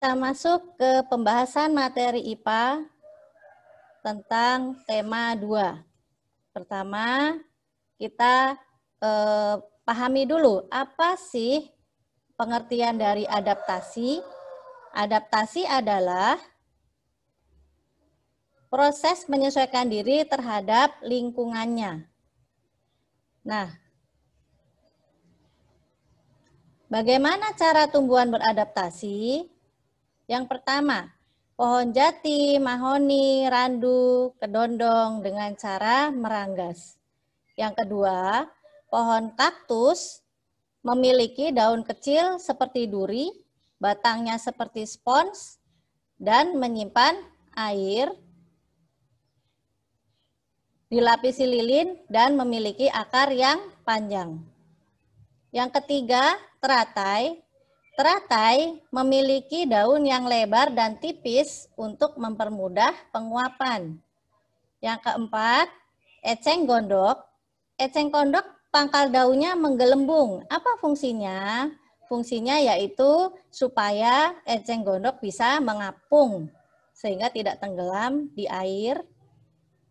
kita masuk ke pembahasan materi IPA tentang tema 2. Pertama, kita pahami dulu apa sih pengertian dari adaptasi. Adaptasi adalah proses menyesuaikan diri terhadap lingkungannya. Nah, bagaimana cara tumbuhan beradaptasi? Yang pertama, pohon jati, mahoni, randu, kedondong dengan cara meranggas. Yang kedua, pohon kaktus memiliki daun kecil seperti duri, batangnya seperti spons, dan menyimpan air, dilapisi lilin, dan memiliki akar yang panjang. Yang ketiga, teratai. Teratai memiliki daun yang lebar dan tipis untuk mempermudah penguapan. Yang keempat, eceng gondok. Eceng gondok pangkal daunnya menggelembung. Apa fungsinya? Fungsinya yaitu supaya eceng gondok bisa mengapung sehingga tidak tenggelam di air.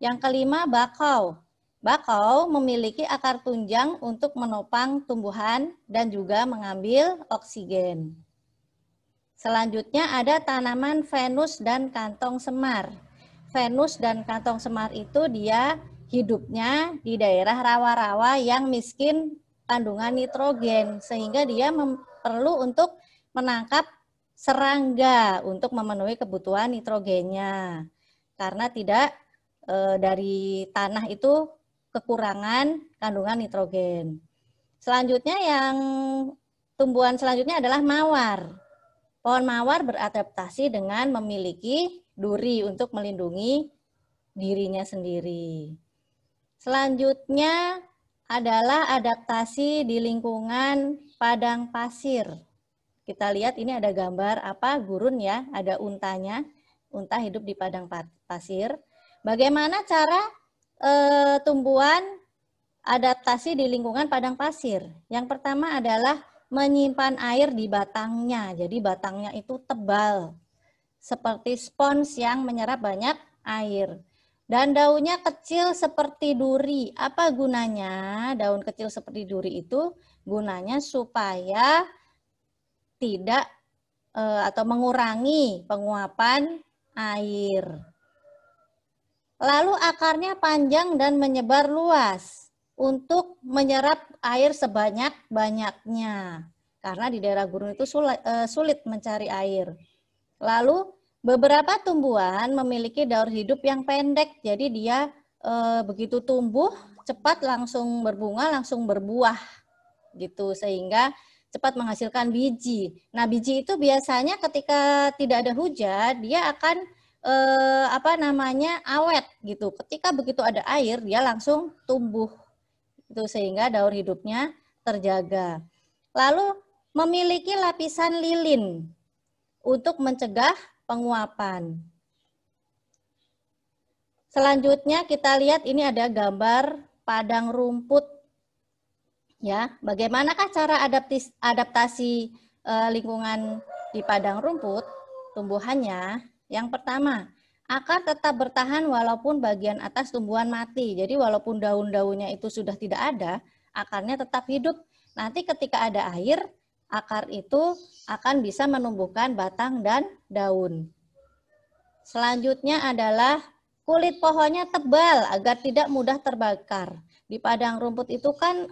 Yang kelima, bakau. Bakau memiliki akar tunjang untuk menopang tumbuhan dan juga mengambil oksigen. Selanjutnya ada tanaman Venus dan kantong semar. Venus dan kantong semar itu dia hidupnya di daerah rawa-rawa yang miskin kandungan nitrogen, sehingga dia perlu untuk menangkap serangga untuk memenuhi kebutuhan nitrogennya. Karena tidak dari tanah itu kekurangan kandungan nitrogen. Selanjutnya tumbuhan selanjutnya adalah mawar. Pohon mawar beradaptasi dengan memiliki duri untuk melindungi dirinya sendiri. Selanjutnya adalah adaptasi di lingkungan padang pasir. Kita lihat ini ada gambar gurun ya, ada untanya. Unta hidup di padang pasir. Bagaimana cara tumbuhan adaptasi di lingkungan padang pasir? Yang pertama adalah menyimpan air di batangnya. Jadi batangnya itu tebal, seperti spons yang menyerap banyak air. Dan daunnya kecil seperti duri. Apa gunanya? Daun kecil seperti duri itu gunanya supaya tidak atau mengurangi penguapan air. Lalu akarnya panjang dan menyebar luas untuk menyerap air sebanyak-banyaknya. Karena di daerah gurun itu sulit mencari air. Lalu beberapa tumbuhan memiliki daur hidup yang pendek. Jadi dia begitu tumbuh cepat langsung berbunga, langsung berbuah gitu, sehingga cepat menghasilkan biji. Nah, biji itu biasanya ketika tidak ada hujan, dia akan awet gitu. Ketika begitu ada air, dia langsung tumbuh. Itu sehingga daur hidupnya terjaga. Lalu memiliki lapisan lilin untuk mencegah penguapan. Selanjutnya kita lihat ini ada gambar padang rumput. Ya, bagaimanakah cara adaptasi lingkungan di padang rumput tumbuhannya? Yang pertama, akar tetap bertahan walaupun bagian atas tumbuhan mati. Jadi walaupun daun-daunnya itu sudah tidak ada, akarnya tetap hidup. Nanti ketika ada air, akar itu akan bisa menumbuhkan batang dan daun. Selanjutnya adalah kulit pohonnya tebal agar tidak mudah terbakar. Di padang rumput itu kan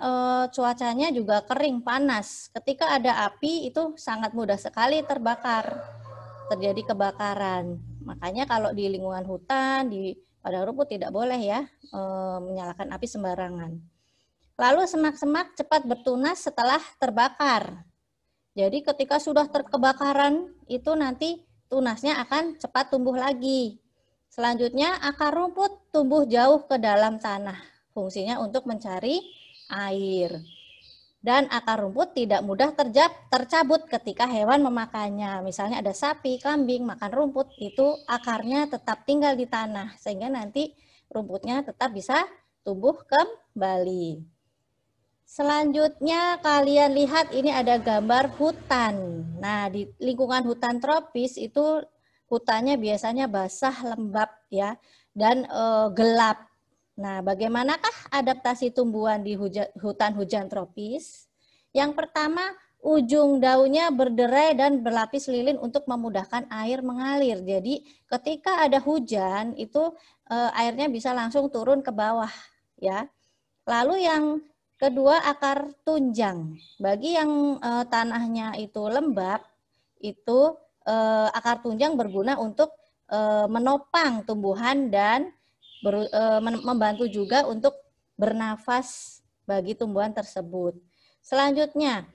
cuacanya juga kering, panas. Ketika ada api itu sangat mudah sekali terbakar. Terjadi kebakaran. Makanya kalau di lingkungan hutan, di padang rumput tidak boleh ya menyalakan api sembarangan. Lalu semak-semak cepat bertunas setelah terbakar. Jadi ketika sudah terkebakaran itu nanti tunasnya akan cepat tumbuh lagi. Selanjutnya akar rumput tumbuh jauh ke dalam tanah. Fungsinya untuk mencari air. Dan akar rumput tidak mudah tercabut ketika hewan memakannya. Misalnya ada sapi, kambing makan rumput, itu akarnya tetap tinggal di tanah. Sehingga nanti rumputnya tetap bisa tumbuh kembali. Selanjutnya kalian lihat ini ada gambar hutan. Nah, di lingkungan hutan tropis itu hutannya biasanya basah, lembab ya, dan gelap. Nah, bagaimanakah adaptasi tumbuhan di hutan hujan tropis? Yang pertama, ujung daunnya berderai dan berlapis lilin untuk memudahkan air mengalir. Jadi, ketika ada hujan itu airnya bisa langsung turun ke bawah ya. Lalu yang kedua, akar tunjang. Bagi yang tanahnya itu lembab, itu akar tunjang berguna untuk menopang tumbuhan dan membantu juga untuk bernafas bagi tumbuhan tersebut. Selanjutnya,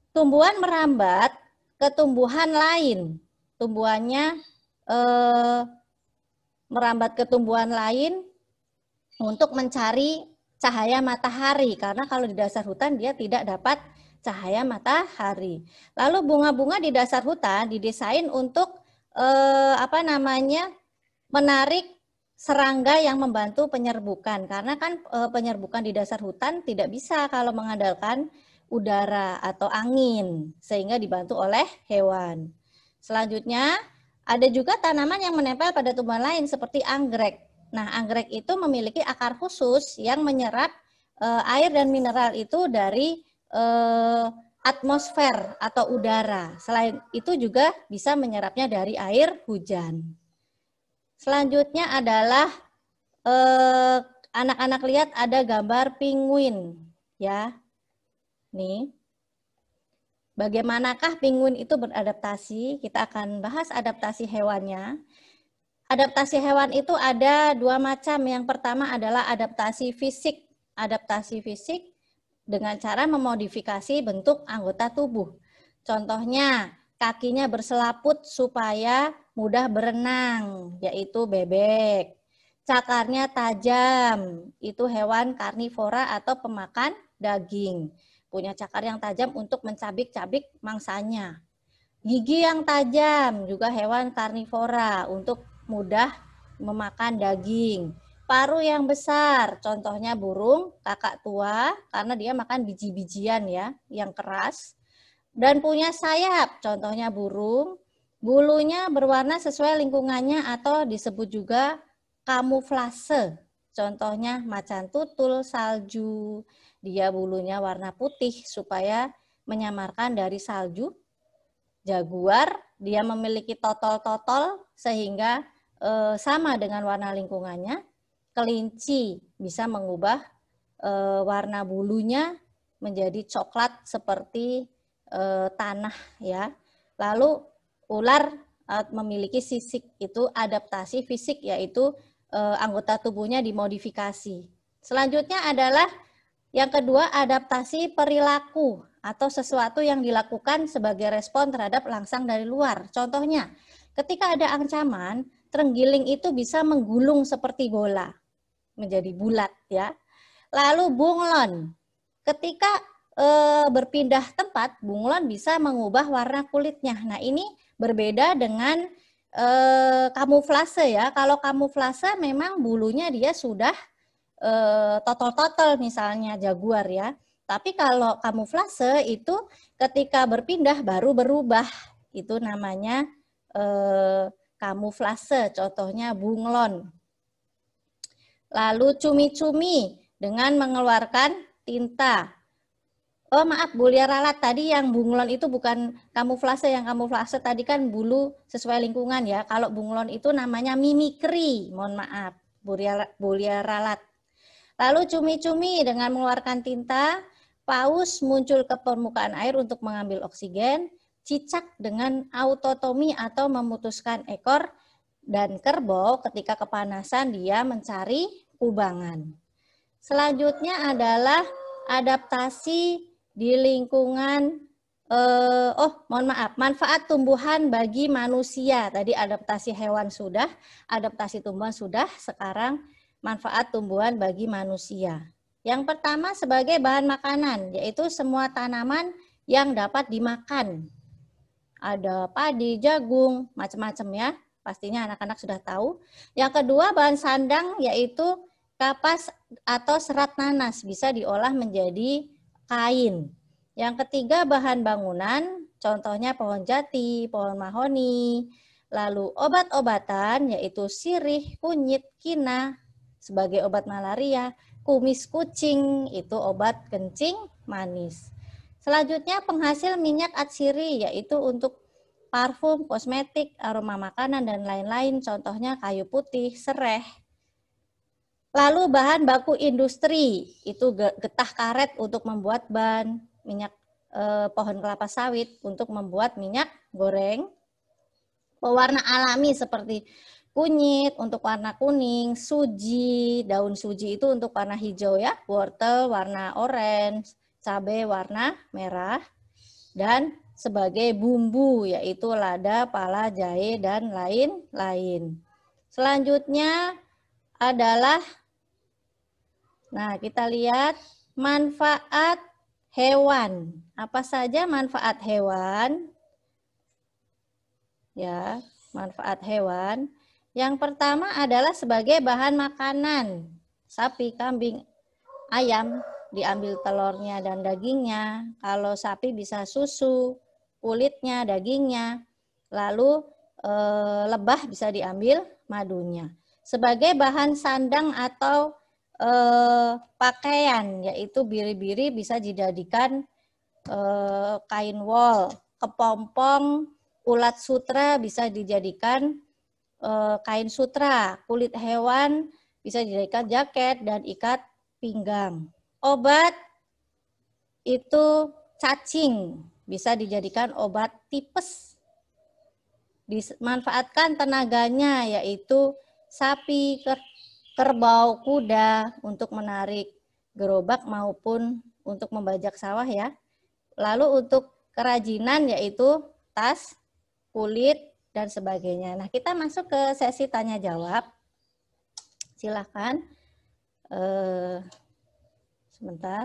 tumbuhan merambat ke tumbuhan lain. Tumbuhannya merambat ke tumbuhan lain untuk mencari cahaya matahari, karena kalau di dasar hutan dia tidak dapat cahaya matahari. Lalu bunga-bunga di dasar hutan didesain untuk menarik serangga yang membantu penyerbukan, karena kan penyerbukan di dasar hutan tidak bisa kalau mengandalkan udara atau angin, sehingga dibantu oleh hewan. Selanjutnya ada juga tanaman yang menempel pada tumbuhan lain seperti anggrek. Nah, anggrek itu memiliki akar khusus yang menyerap air dan mineral itu dari atmosfer atau udara. Selain itu juga bisa menyerapnya dari air hujan. Selanjutnya adalah anak-anak lihat ada gambar penguin ya. Nih. Bagaimanakah penguin itu beradaptasi? Kita akan bahas adaptasi hewannya. Adaptasi hewan itu ada dua macam. Yang pertama adalah adaptasi fisik. Adaptasi fisik dengan cara memodifikasi bentuk anggota tubuh. Contohnya, kakinya berselaput supaya mudah berenang, yaitu bebek. Cakarnya tajam, itu hewan karnivora atau pemakan daging. Punya cakar yang tajam untuk mencabik-cabik mangsanya. Gigi yang tajam juga hewan karnivora untuk mudah memakan daging. Paruh yang besar, contohnya burung kakak tua karena dia makan biji-bijian ya, yang keras. Dan punya sayap, contohnya burung. Bulunya berwarna sesuai lingkungannya atau disebut juga kamuflase. Contohnya macan tutul, salju. Dia bulunya warna putih supaya menyamarkan dari salju. Jaguar, dia memiliki totol-totol sehingga sama dengan warna lingkungannya. Kelinci bisa mengubah warna bulunya menjadi coklat seperti tanah ya. Lalu ular memiliki sisik, itu adaptasi fisik, yaitu anggota tubuhnya dimodifikasi. Selanjutnya adalah yang kedua, adaptasi perilaku atau sesuatu yang dilakukan sebagai respon terhadap langsang dari luar. Contohnya, ketika ada ancaman, terenggiling itu bisa menggulung seperti bola, menjadi bulat ya. Lalu bunglon, ketika berpindah tempat, bunglon bisa mengubah warna kulitnya. Nah, ini berbeda dengan kamuflase ya. Kalau kamuflase memang bulunya dia sudah totol-totol, misalnya jaguar ya. Tapi kalau kamuflase itu ketika berpindah baru berubah, itu namanya kamuflase, contohnya bunglon. Lalu cumi-cumi dengan mengeluarkan tinta. Oh maaf, bulia ralat tadi yang bunglon itu bukan kamuflase, yang kamuflase tadi kan bulu sesuai lingkungan ya. Kalau bunglon itu namanya mimikri, mohon maaf, bulia ralat. Lalu cumi-cumi dengan mengeluarkan tinta, paus muncul ke permukaan air untuk mengambil oksigen, cicak dengan autotomi atau memutuskan ekor, dan kerbau ketika kepanasan dia mencari kubangan. Selanjutnya adalah adaptasi di lingkungan, manfaat tumbuhan bagi manusia. Tadi adaptasi hewan sudah, adaptasi tumbuhan sudah, sekarang manfaat tumbuhan bagi manusia. Yang pertama sebagai bahan makanan, yaitu semua tanaman yang dapat dimakan. Ada padi, jagung, macam-macam ya. Pastinya anak-anak sudah tahu. Yang kedua bahan sandang, yaitu kapas atau serat nanas, bisa diolah menjadi kain. Yang ketiga bahan bangunan, contohnya pohon jati, pohon mahoni. Lalu obat-obatan yaitu sirih, kunyit, kina sebagai obat malaria, kumis kucing itu obat kencing manis. Selanjutnya penghasil minyak atsiri yaitu untuk parfum, kosmetik, aroma makanan, dan lain-lain. Contohnya kayu putih, sereh. Lalu bahan baku industri, itu getah karet untuk membuat ban, minyak pohon kelapa sawit untuk membuat minyak goreng. Pewarna alami seperti kunyit untuk warna kuning, suji, daun suji itu untuk warna hijau ya, wortel warna orange, cabai warna merah, dan sebagai bumbu yaitu lada, pala, jahe, dan lain-lain. Selanjutnya adalah, nah kita lihat manfaat hewan. Apa saja manfaat hewan? Ya, manfaat hewan. Yang pertama adalah sebagai bahan makanan. Sapi, kambing, ayam diambil telurnya dan dagingnya. Kalau sapi bisa susu, kulitnya, dagingnya. Lalu lebah bisa diambil madunya. Sebagai bahan sandang atau pakaian, yaitu biri-biri bisa dijadikan kain wol, kepompong, ulat sutra bisa dijadikan kain sutra, kulit hewan bisa dijadikan jaket dan ikat pinggang. Obat itu cacing bisa dijadikan obat tipes. Dimanfaatkan tenaganya yaitu sapi, kerbau, kuda untuk menarik gerobak maupun untuk membajak sawah ya. Lalu untuk kerajinan yaitu tas, kulit, dan sebagainya. Nah, kita masuk ke sesi tanya jawab. Silakan. Sebentar.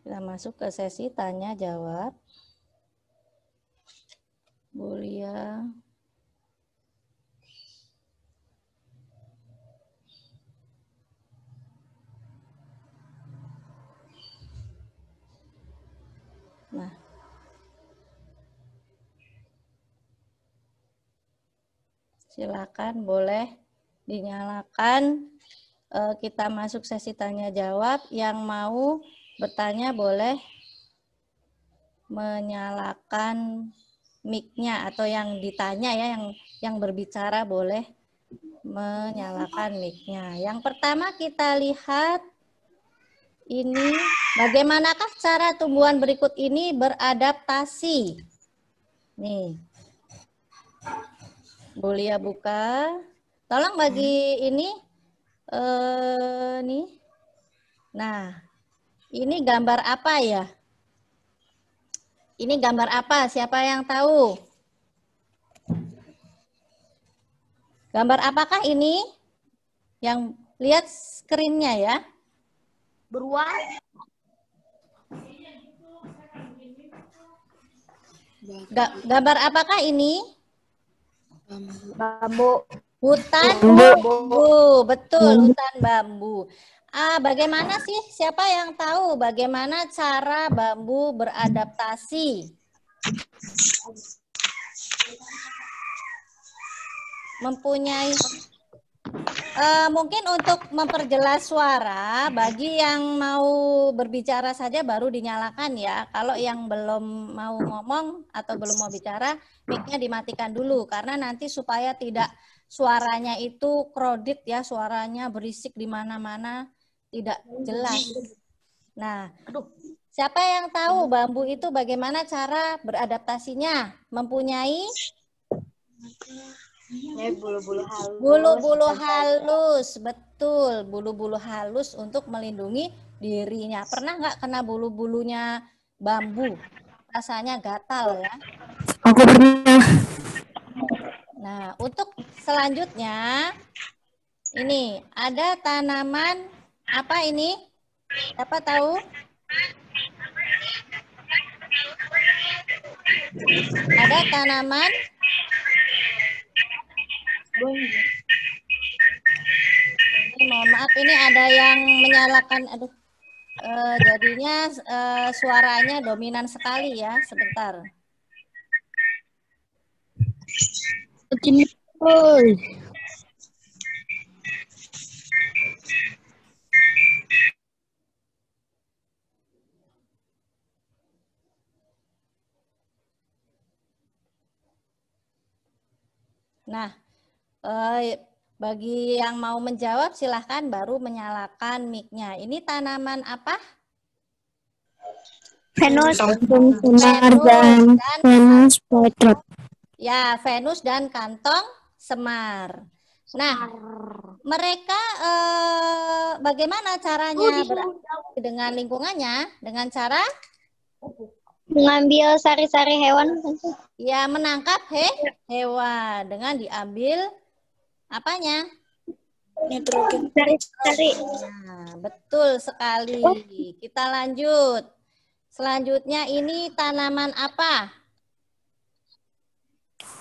Kita masuk ke sesi tanya jawab. Bulia. Nah. Silakan boleh dinyalakan. Kita masuk sesi tanya jawab. Yang mau bertanya boleh menyalakan mic-nya, atau yang ditanya ya, yang berbicara boleh menyalakan mic-nya. Yang pertama kita lihat ini, bagaimanakah cara tumbuhan berikut ini beradaptasi? Nih, Bulia buka. Tolong bagi ini, nih. Nah, ini gambar apa ya? Ini gambar apa? Siapa yang tahu? Gambar apakah ini? Yang lihat screen-nya ya. Beruang. Gambar apakah ini? Bambu. Hutan bambu. Betul, hutan bambu. Bagaimana sih? Siapa yang tahu bagaimana cara bambu beradaptasi? Mempunyai mungkin untuk memperjelas suara, bagi yang mau berbicara saja baru dinyalakan ya. Kalau yang belum mau ngomong atau belum mau bicara, mic-nya dimatikan dulu karena nanti supaya tidak suaranya itu krodit ya, suaranya berisik di mana-mana, tidak jelas. Nah, siapa yang tahu bambu itu bagaimana cara beradaptasinya? Mempunyai bulu-bulu halus. Bulu-bulu halus, betul. Bulu-bulu halus untuk melindungi dirinya. Pernah nggak kena bulu-bulunya bambu? Rasanya gatal ya. Aku pernah. Nah, untuk selanjutnya, ini ada tanaman apa ini? Siapa tahu? Ada tanaman ini, mohon maaf, ini ada yang menyalakan, aduh. jadinya suaranya dominan sekali ya. Sebentar. Nah, bagi yang mau menjawab silahkan baru menyalakan mic-nya. Ini tanaman apa? Venus. Semar dan Venus flytrap. Ya, Venus dan kantong semar. Nah, mereka bagaimana caranya berinteraksi dengan lingkungannya? Dengan cara Mengambil sari-sari hewan. ya menangkap hewan dengan diambil apanya? Nitrogen. Sari-sari. Nah, betul sekali. Kita lanjut. Selanjutnya ini tanaman apa?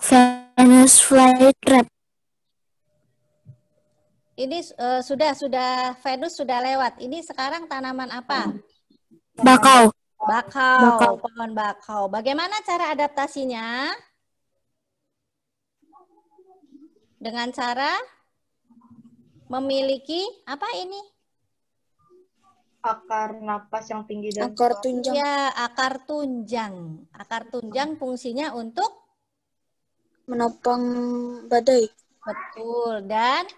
Venus flytrap. Ini sudah Venus sudah lewat. Ini sekarang tanaman apa? Bakau. Bakau, pohon bakau. Bagaimana cara adaptasinya? Dengan cara memiliki apa ini? Akar napas yang tinggi dan Akar tunjang. Ya, akar tunjang. Akar tunjang fungsinya untuk Menopang badai. betul dan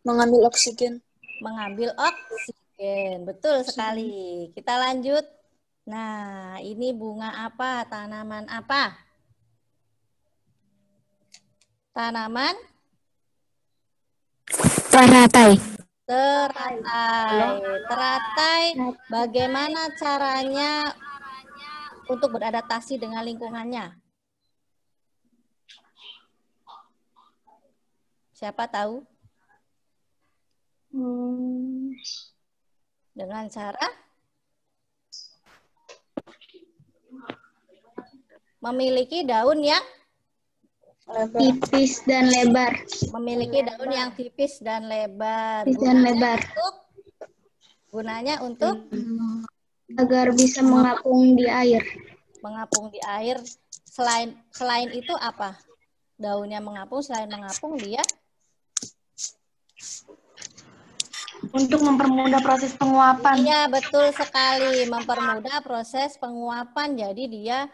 Mengambil oksigen. mengambil oksigen. Betul sekali. Kita lanjut. Nah, ini bunga apa? Tanaman apa? Tanaman Teratai. teratai. Teratai, bagaimana caranya untuk beradaptasi dengan lingkungannya? Siapa tahu? Dengan cara memiliki daun yang Tipis dan lebar. memiliki daun yang tipis dan lebar. Tipis dan lebar. Gunanya untuk Agar bisa mengapung di air. mengapung di air. Selain itu apa? Daunnya mengapung, selain mengapung dia untuk mempermudah proses penguapan. iya, betul sekali, mempermudah proses penguapan. Jadi dia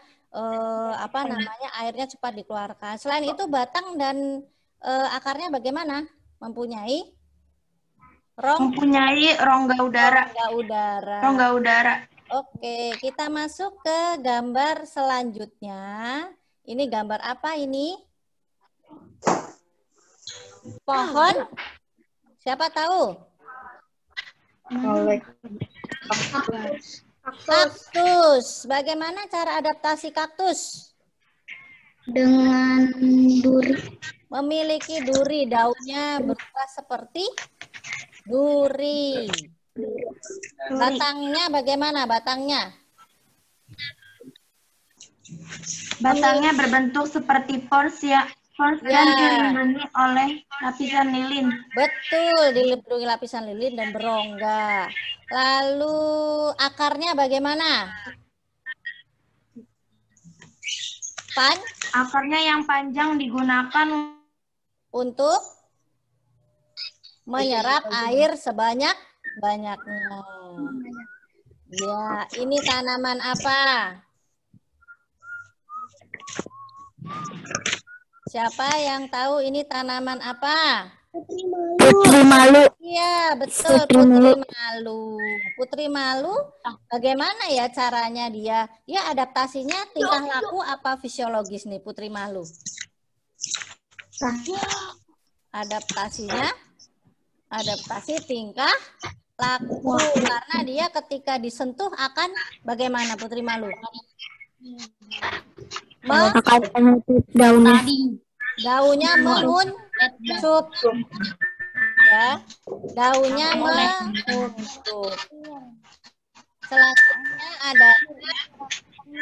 airnya cepat dikeluarkan. Selain itu batang dan akarnya bagaimana? Mempunyai rongga udara. Rongga udara. Oke, kita masuk ke gambar selanjutnya. Ini gambar apa ini? Pohon? Siapa tahu? Kaktus. Bagaimana cara adaptasi kaktus? Dengan duri. Memiliki duri, daunnya berubah seperti duri. Batangnya bagaimana batangnya? Batangnya berbentuk seperti pors dan dilindungi oleh lapisan lilin. Betul, dilindungi lapisan lilin dan berongga. Lalu akarnya bagaimana? Akarnya yang panjang digunakan untuk menyerap air sebanyak-banyaknya. Ya, ini tanaman apa? Siapa yang tahu ini tanaman apa? Putri malu. Iya, betul, putri malu. Putri malu, bagaimana ya caranya dia? Ya, adaptasinya tingkah laku apa fisiologis nih putri malu? Adaptasi tingkah laku. Karena dia ketika disentuh akan bagaimana putri malu? Akan daunnya. Daunnya menguncup. Ya, daunnya menguncup. Selanjutnya ada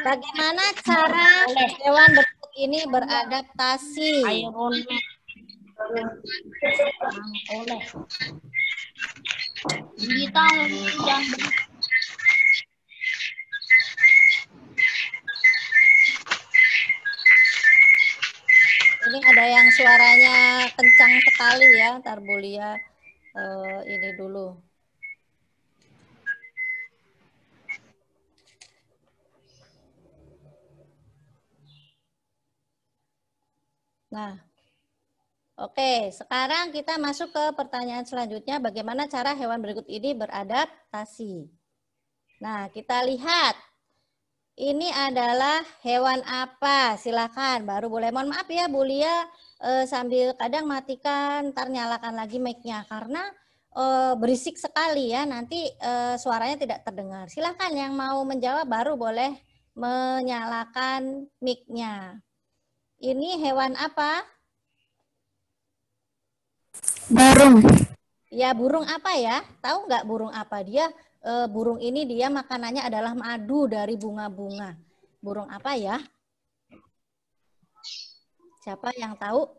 bagaimana cara hewan berbentuk ini beradaptasi. Ini ada yang suaranya kencang sekali ya, ntar Bu Lia ini dulu. Nah, oke, sekarang kita masuk ke pertanyaan selanjutnya, bagaimana cara hewan berikut ini beradaptasi. Nah, kita lihat. Ini adalah hewan apa? Silakan, baru boleh. Mohon maaf ya Bu Lia, sambil kadang matikan, ntar nyalakan lagi mic-nya karena berisik sekali ya, nanti suaranya tidak terdengar. Silakan yang mau menjawab baru boleh menyalakan mic-nya. Ini hewan apa? Burung. Ya, burung apa ya? Tahu nggak burung apa? Dia burung ini dia makanannya adalah madu dari bunga-bunga. Burung apa ya? Siapa yang tahu?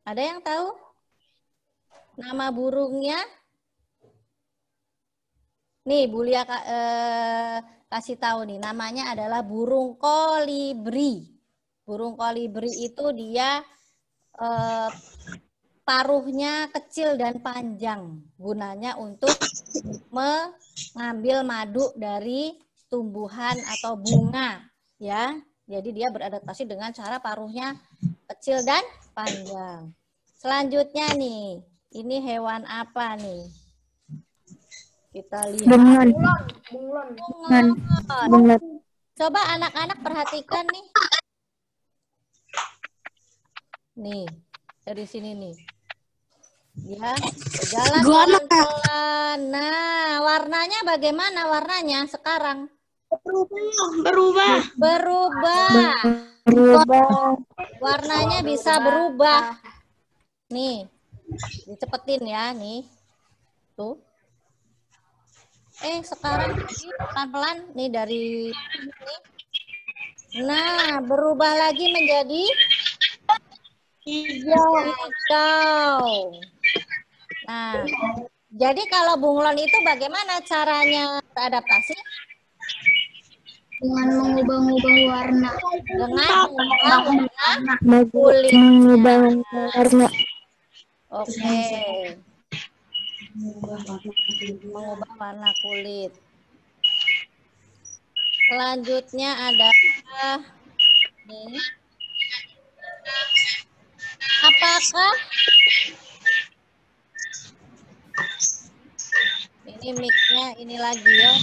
Ada yang tahu? Nama burungnya? Nih, Bu Lia kasih tahu nih, namanya adalah burung kolibri. Burung kolibri itu dia paruhnya kecil dan panjang, gunanya untuk mengambil madu dari tumbuhan atau bunga, ya. Jadi dia beradaptasi dengan cara paruhnya kecil dan panjang. Selanjutnya nih, ini hewan apa nih? Kita lihat. Bunglon. Coba anak-anak perhatikan nih. Nih, dari sini nih. Ya, berjalan pelan-pelan. Nah, warnanya bagaimana warnanya sekarang? Berubah. Warnanya bisa berubah. Nih, dicepetin ya, nih. Tuh. Sekarang pelan-pelan nih dari ini. Nah, berubah lagi menjadi hijau. Nah, jadi kalau bunglon itu bagaimana caranya beradaptasi? Dengan mengubah-ubah warna. Dengan mengubah warna kulitnya. Oke. Mengubah warna kulit. Selanjutnya adalah nih. Apakah ini mic-nya ini lagi ya?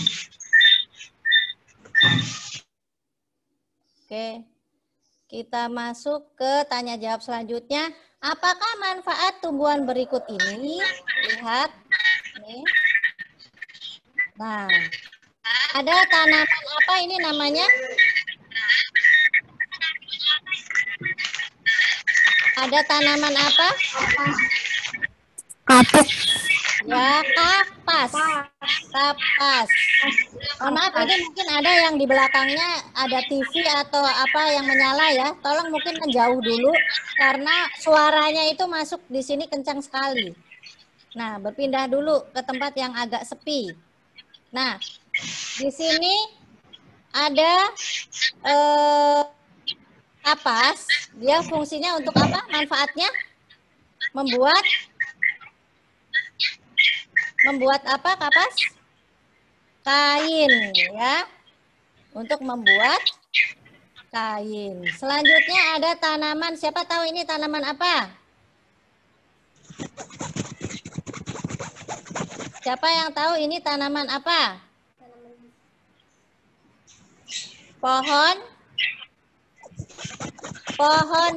Oke. Kita masuk ke tanya jawab selanjutnya. Apakah manfaat tumbuhan berikut ini? Lihat. Nih. Nah, ada tanaman apa ini namanya? Ada tanaman apa? Kapuk. Ya, kapas. Kapas. Mohon maaf, ini mungkin ada yang di belakangnya ada TV atau apa yang menyala ya. Tolong mungkin menjauh dulu karena suaranya itu masuk di sini kencang sekali. Nah, berpindah dulu ke tempat yang agak sepi. Nah, di sini ada kapas. Dia fungsinya untuk apa? Manfaatnya? Membuat apa kapas? Kain ya. Untuk membuat kain. Selanjutnya ada tanaman. Siapa tahu ini tanaman apa? Siapa yang tahu ini tanaman apa? Pohon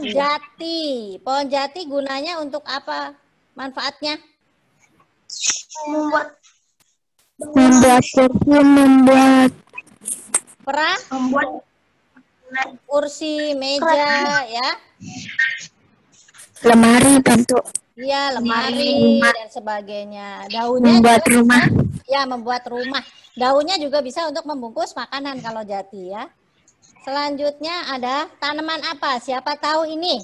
jati. Pohon jati gunanya untuk apa? Manfaatnya? Membuat kursi, membuat kursi, meja, ya. Lemari bentuk. Iya, lemari dan sebagainya. Daunnya membuat juga rumah. bisa, ya, membuat rumah. Daunnya juga bisa untuk membungkus makanan kalau jati ya. Selanjutnya ada tanaman apa? Siapa tahu ini?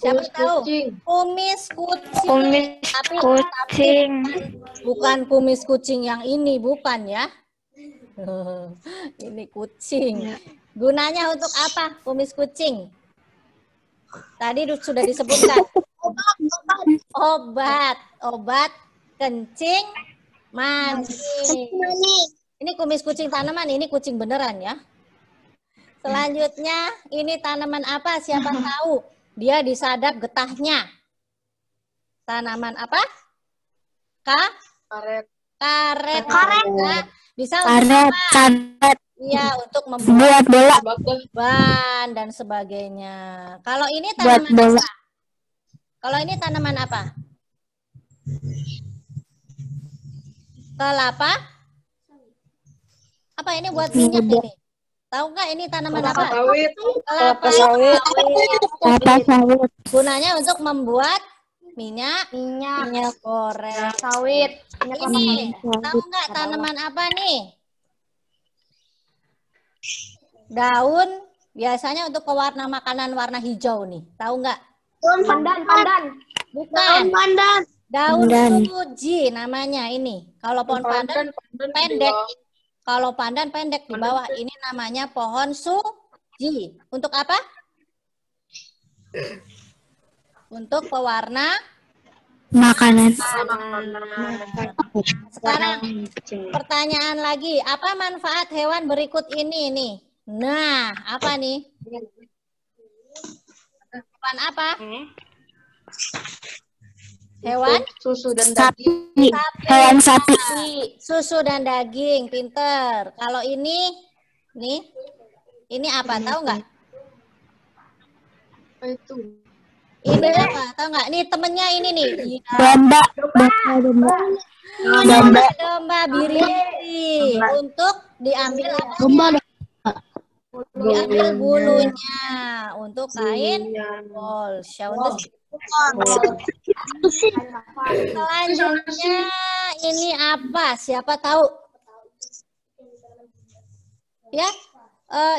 Siapa tahu? Kumis kucing. Tapi bukan kumis kucing yang ini, bukan ya. Ini kucing. Gunanya untuk apa kumis kucing? Tadi sudah disebutkan. Obat kencing manis. Ini kumis kucing tanaman, ini kucing beneran ya. Selanjutnya, ini tanaman apa? Siapa tahu? Dia disadap getahnya. Tanaman apa? Karet. Ya. Bisa untuk apa? Iya, untuk membuat bola, ban dan sebagainya. Kalau ini tanaman apa? Kalau ini tanaman apa? Kelapa? Apa ini buat minyak ini? Tahu nggak ini tanaman apa? Kelapa sawit. Gunanya untuk membuat minyak goreng. Sawit. Ini tahu nggak tanaman apa nih? Daun biasanya untuk pewarna makanan warna hijau nih. Tahu nggak? Pandan. Bukan. Pandan. Daun suji namanya ini. Kalau pohon pandan pendek. Kalau pandan pendek di bawah, ini namanya pohon suji. Untuk apa? Untuk pewarna makanan. Sekarang pertanyaan lagi, apa manfaat hewan berikut ini nih? Nah, apa nih? Hewan apa? Hewan? Susu dan Sapi. Hewan sapi. Susu dan daging, pinter. Kalau ini, nih, ini apa? Tahu nggak? itu. Ini apa? Tahu nggak? Nih temennya ini nih. Domba. Domba biri. Untuk diambil apa? Diambil bulunya untuk kain wol. Selanjutnya ini apa? Siapa tahu? Ya,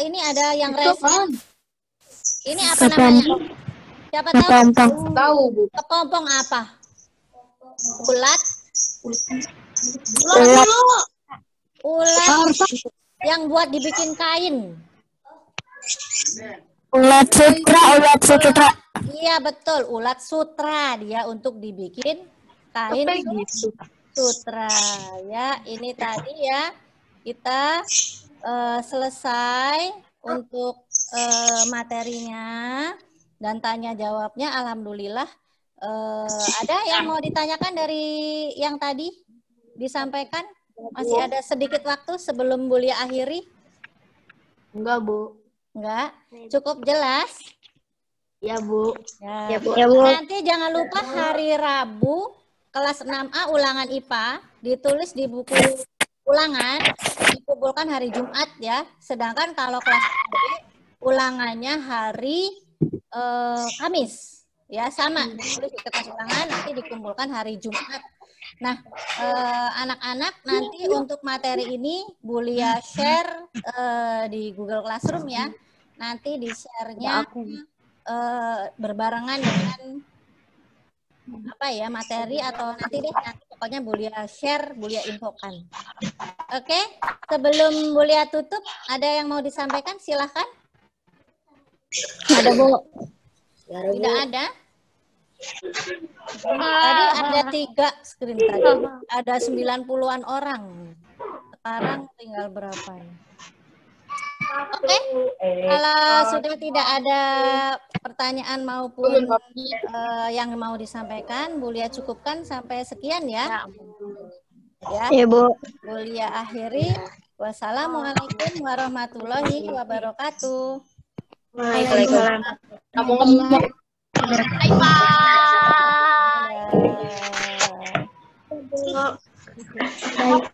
ini ada yang resen. Ini apa namanya? Siapa tahu? Tahu, Bu. Kepompong apa? Ulat yang buat dibikin kain. Ulat sutra. Iya betul, ulat sutra dia untuk dibikin kain sutra. Ya, ini tadi ya kita selesai untuk materinya dan tanya jawabnya. Alhamdulillah. Ada yang mau ditanyakan dari yang tadi disampaikan? Masih ada sedikit waktu sebelum Bulia akhiri? Enggak, Bu. Enggak? Cukup jelas? Ya, Bu. Ya, Bu. Nanti jangan lupa hari Rabu kelas 6A ulangan IPA ditulis di buku ulangan, dikumpulkan hari Jumat ya. Sedangkan kalau kelas B ulangannya hari Kamis. Ya, sama. Ditulis di kertas ulangan, nanti dikumpulkan hari Jumat. Nah, anak-anak nanti untuk materi ini Bulia share di Google Classroom ya. Nanti di-share-nya berbarengan dengan apa ya, materi atau nanti pokoknya Bulia share, Bulia infokan. Oke, sebelum Bulia tutup, ada yang mau disampaikan? Silahkan. Ada, Bu. Tidak ada? Tadi ada 3 screen tadi. Ada 90-an orang. Sekarang tinggal berapa ya? Oke. Kalau sudah tidak ada pertanyaan maupun yang mau disampaikan, Bulia cukupkan sampai sekian ya. Ya, Bu. Bulia akhiri. Wassalamualaikum warahmatullahi wabarakatuh. Waalaikumsalam. Bye.